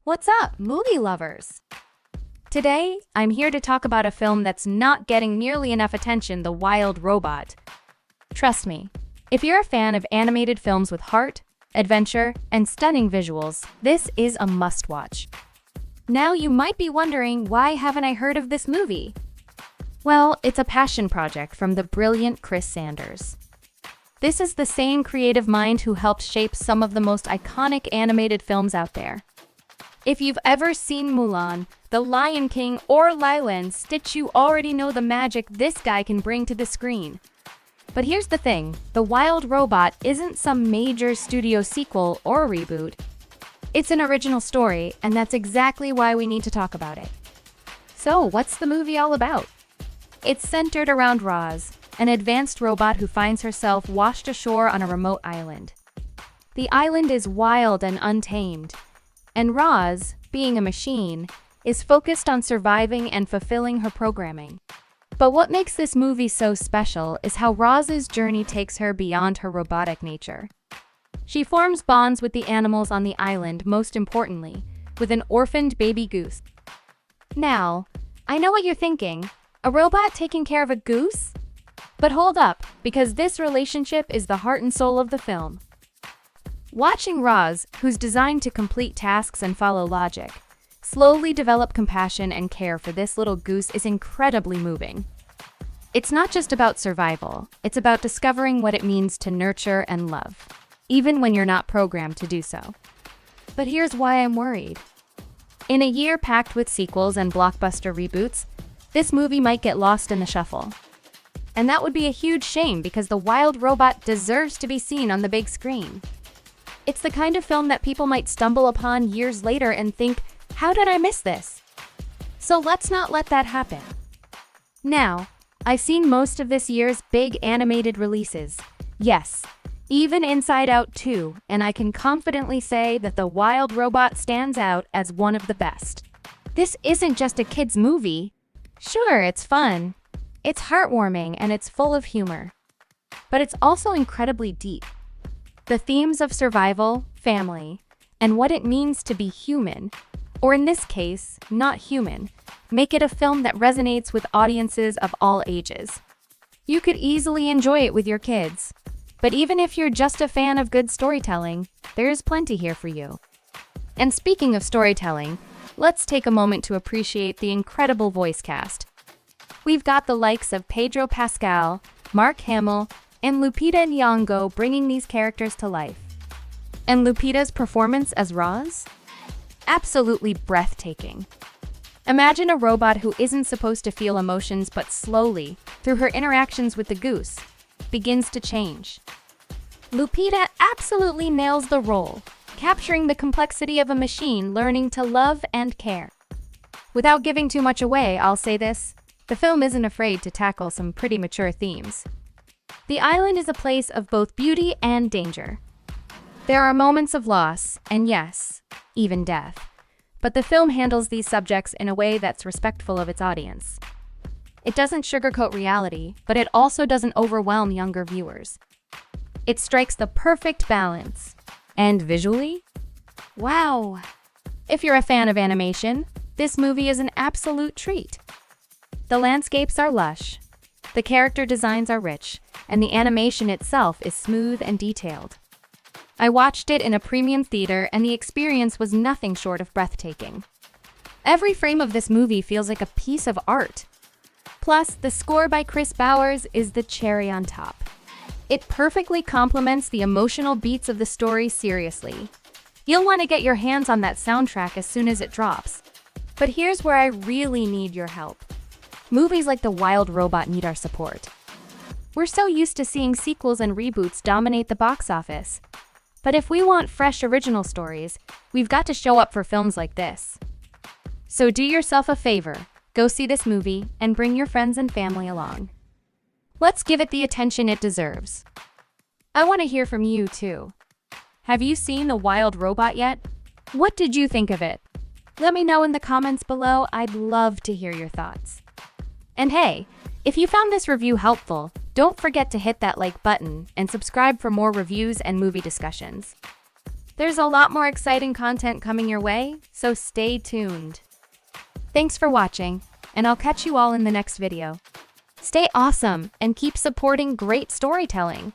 What's up, movie lovers? Today, I'm here to talk about a film that's not getting nearly enough attention, The Wild Robot. Trust me, if you're a fan of animated films with heart, adventure, and stunning visuals, this is a must-watch. Now you might be wondering, why haven't I heard of this movie? Well, it's a passion project from the brilliant Chris Sanders. This is the same creative mind who helped shape some of the most iconic animated films out there. If you've ever seen Mulan, The Lion King, or Lilo and Stitch, you already know the magic this guy can bring to the screen. But here's the thing, The Wild Robot isn't some major studio sequel or reboot. It's an original story, and that's exactly why we need to talk about it. So, what's the movie all about? It's centered around Roz, an advanced robot who finds herself washed ashore on a remote island. The island is wild and untamed, and Roz, being a machine, is focused on surviving and fulfilling her programming. But what makes this movie so special is how Roz's journey takes her beyond her robotic nature. She forms bonds with the animals on the island, most importantly, with an orphaned baby goose. Now, I know what you're thinking, a robot taking care of a goose? But hold up, because this relationship is the heart and soul of the film. Watching Roz, who's designed to complete tasks and follow logic, slowly develop compassion and care for this little goose is incredibly moving. It's not just about survival, it's about discovering what it means to nurture and love, even when you're not programmed to do so. But here's why I'm worried. In a year packed with sequels and blockbuster reboots, this movie might get lost in the shuffle. And that would be a huge shame because The Wild Robot deserves to be seen on the big screen. It's the kind of film that people might stumble upon years later and think, how did I miss this? So let's not let that happen. Now, I've seen most of this year's big animated releases. Yes, even Inside Out 2, and I can confidently say that The Wild Robot stands out as one of the best. This isn't just a kid's movie. Sure, it's fun. It's heartwarming and it's full of humor. But it's also incredibly deep. The themes of survival, family, and what it means to be human, or in this case, not human, make it a film that resonates with audiences of all ages. You could easily enjoy it with your kids, but even if you're just a fan of good storytelling, there's plenty here for you. And speaking of storytelling, let's take a moment to appreciate the incredible voice cast. We've got the likes of Pedro Pascal, Mark Hamill, and Lupita Nyong'o bringing these characters to life. And Lupita's performance as Roz? Absolutely breathtaking. Imagine a robot who isn't supposed to feel emotions but slowly, through her interactions with the goose, begins to change. Lupita absolutely nails the role, capturing the complexity of a machine learning to love and care. Without giving too much away, I'll say this, the film isn't afraid to tackle some pretty mature themes. The island is a place of both beauty and danger. There are moments of loss, and yes, even death. But the film handles these subjects in a way that's respectful of its audience. It doesn't sugarcoat reality, but it also doesn't overwhelm younger viewers. It strikes the perfect balance. And visually? Wow! If you're a fan of animation, this movie is an absolute treat. The landscapes are lush, the character designs are rich, and the animation itself is smooth and detailed. I watched it in a premium theater and the experience was nothing short of breathtaking. Every frame of this movie feels like a piece of art. Plus, the score by Chris Bowers is the cherry on top. It perfectly complements the emotional beats of the story seriously. You'll want to get your hands on that soundtrack as soon as it drops. But here's where I really need your help. Movies like The Wild Robot need our support. We're so used to seeing sequels and reboots dominate the box office. But if we want fresh original stories, we've got to show up for films like this. So do yourself a favor, go see this movie and bring your friends and family along. Let's give it the attention it deserves. I want to hear from you too. Have you seen The Wild Robot yet? What did you think of it? Let me know in the comments below, I'd love to hear your thoughts. And hey, if you found this review helpful, don't forget to hit that like button and subscribe for more reviews and movie discussions. There's a lot more exciting content coming your way, so stay tuned. Thanks for watching, and I'll catch you all in the next video. Stay awesome and keep supporting great storytelling.